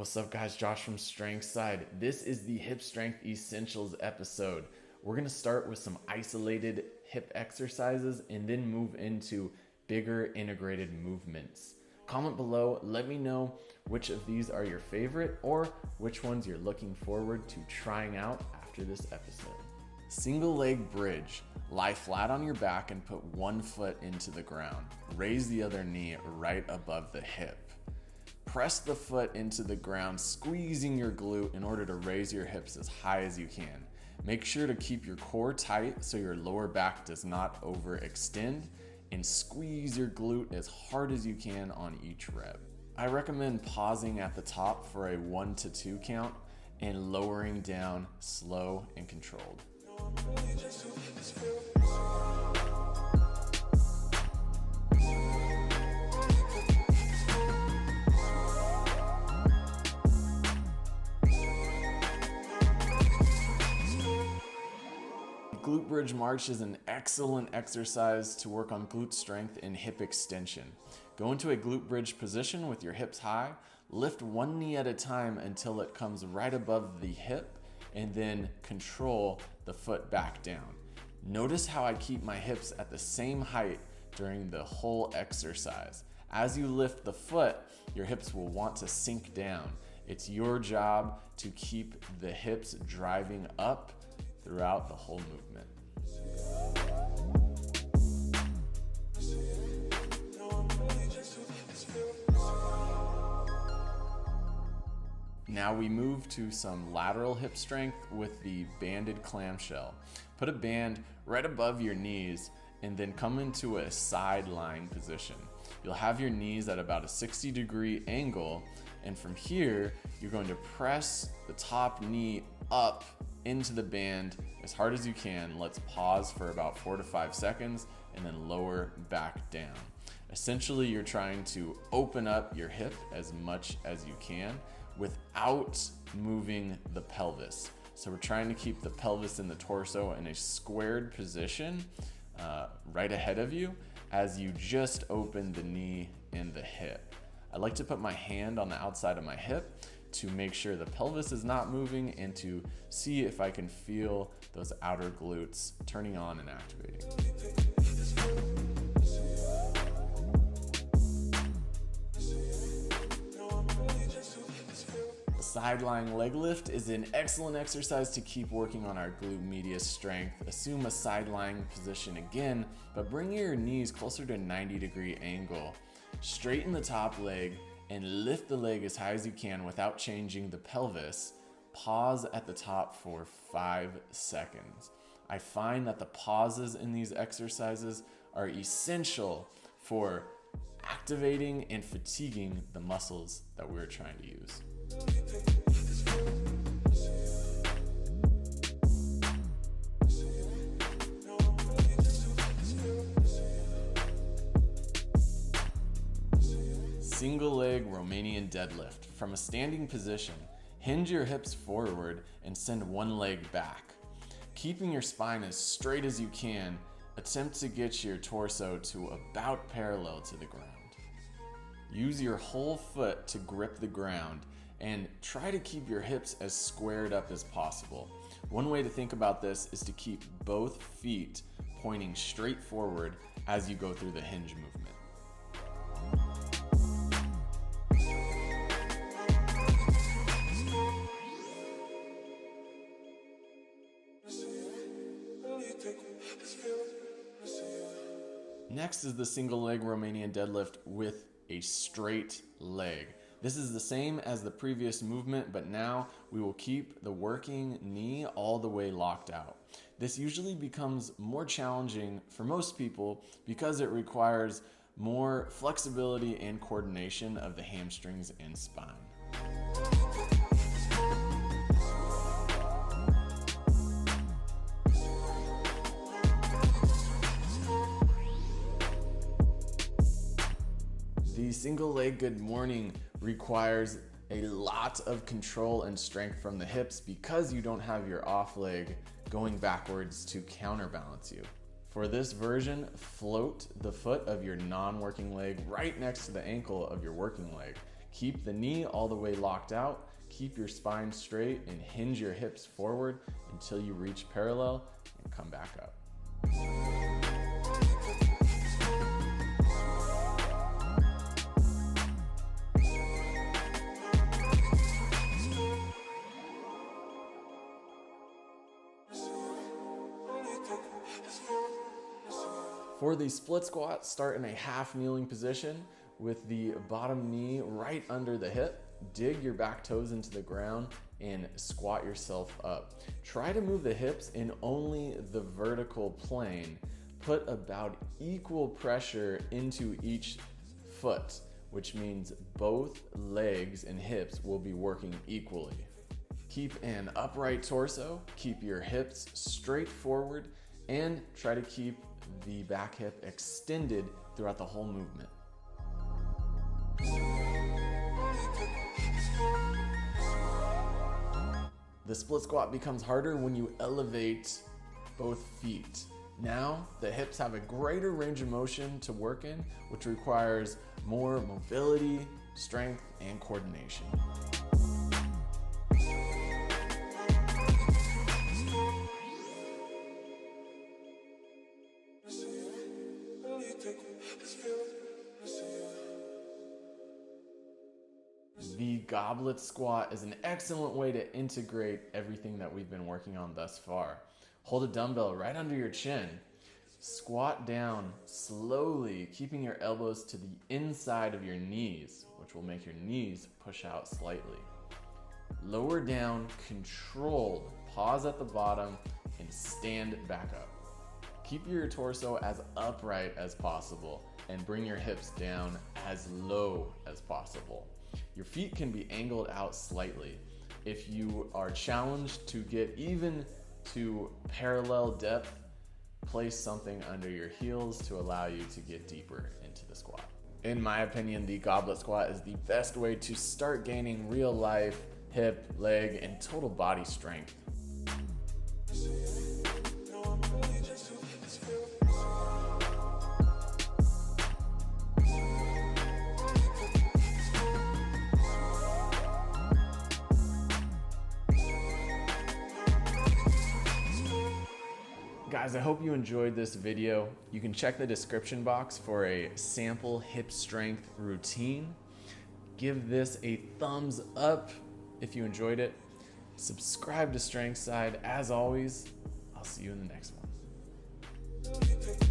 What's up guys, Josh from Strength Side. This is the Hip Strength Essentials episode. We're gonna start with some isolated hip exercises and then move into bigger integrated movements. Comment below, let me know which of these are your favorite or which ones you're looking forward to trying out after this episode. Single leg bridge. Lie flat on your back and put one foot into the ground. Raise the other knee right above the hip. Press the foot into the ground, squeezing your glute in order to raise your hips as high as you can. Make sure to keep your core tight so your lower back does not overextend, and squeeze your glute as hard as you can on each rep. I recommend pausing at the top for a 1 to 2 count and lowering down slow and controlled. Glute Bridge March is an excellent exercise to work on glute strength and hip extension. Go into a glute bridge position with your hips high, lift one knee at a time until it comes right above the hip, and then control the foot back down. Notice how I keep my hips at the same height during the whole exercise. As you lift the foot, your hips will want to sink down. It's your job to keep the hips driving up throughout the whole movement. Now we move to some lateral hip strength with the banded clamshell. Put a band right above your knees and then come into a side lying position. You'll have your knees at about a 60-degree angle, and from here, you're going to press the top knee up into the band as hard as you can. Let's pause for about 4 to 5 seconds and then lower back down. Essentially, you're trying to open up your hip as much as you can without moving the pelvis. So we're trying to keep the pelvis and the torso in a squared position right ahead of you as you just open the knee and the hip. I like to put my hand on the outside of my hip to make sure the pelvis is not moving and to see if I can feel those outer glutes turning on and activating. Sidelying leg lift is an excellent exercise to keep working on our glute medius strength. Assume a side lying position again, but bring your knees closer to 90-degree angle. Straighten the top leg and lift the leg as high as you can without changing the pelvis. Pause at the top for 5 seconds. I find that the pauses in these exercises are essential for activating and fatiguing the muscles that we're trying to use. Single leg Romanian deadlift. From a standing position, hinge your hips forward and send one leg back. Keeping your spine as straight as you can, attempt to get your torso to about parallel to the ground. Use your whole foot to grip the ground and try to keep your hips as squared up as possible. One way to think about this is to keep both feet pointing straight forward as you go through the hinge movement. Next is the single leg Romanian deadlift with a straight leg. This is the same as the previous movement, but now we will keep the working knee all the way locked out. This usually becomes more challenging for most people because it requires more flexibility and coordination of the hamstrings and spine. The single leg good morning requires a lot of control and strength from the hips because you don't have your off leg going backwards to counterbalance you. For this version, float the foot of your non-working leg right next to the ankle of your working leg. Keep the knee all the way locked out, keep your spine straight, and hinge your hips forward until you reach parallel and come back up. For the split squat, start in a half kneeling position with the bottom knee right under the hip. Dig your back toes into the ground and squat yourself up. Try to move the hips in only the vertical plane. Put about equal pressure into each foot, which means both legs and hips will be working equally. Keep an upright torso, keep your hips straight forward, and try to keep the back hip extended throughout the whole movement. The split squat becomes harder when you elevate both feet. Now, the hips have a greater range of motion to work in, which requires more mobility, strength, and coordination. The goblet squat is an excellent way to integrate everything that we've been working on thus far. Hold a dumbbell right under your chin. Squat down slowly, keeping your elbows to the inside of your knees, which will make your knees push out slightly. Lower down, controlled, pause at the bottom, and stand back up. Keep your torso as upright as possible and bring your hips down as low as possible. Your feet can be angled out slightly. If you are challenged to get even to parallel depth, place something under your heels to allow you to get deeper into the squat. In my opinion, the goblet squat is the best way to start gaining real life hip, leg, and total body strength. Guys, I hope you enjoyed this video. You can check the description box for a sample hip strength routine. Give this a thumbs up if you enjoyed it. Subscribe to Strength Side. As always, I'll see you in the next one.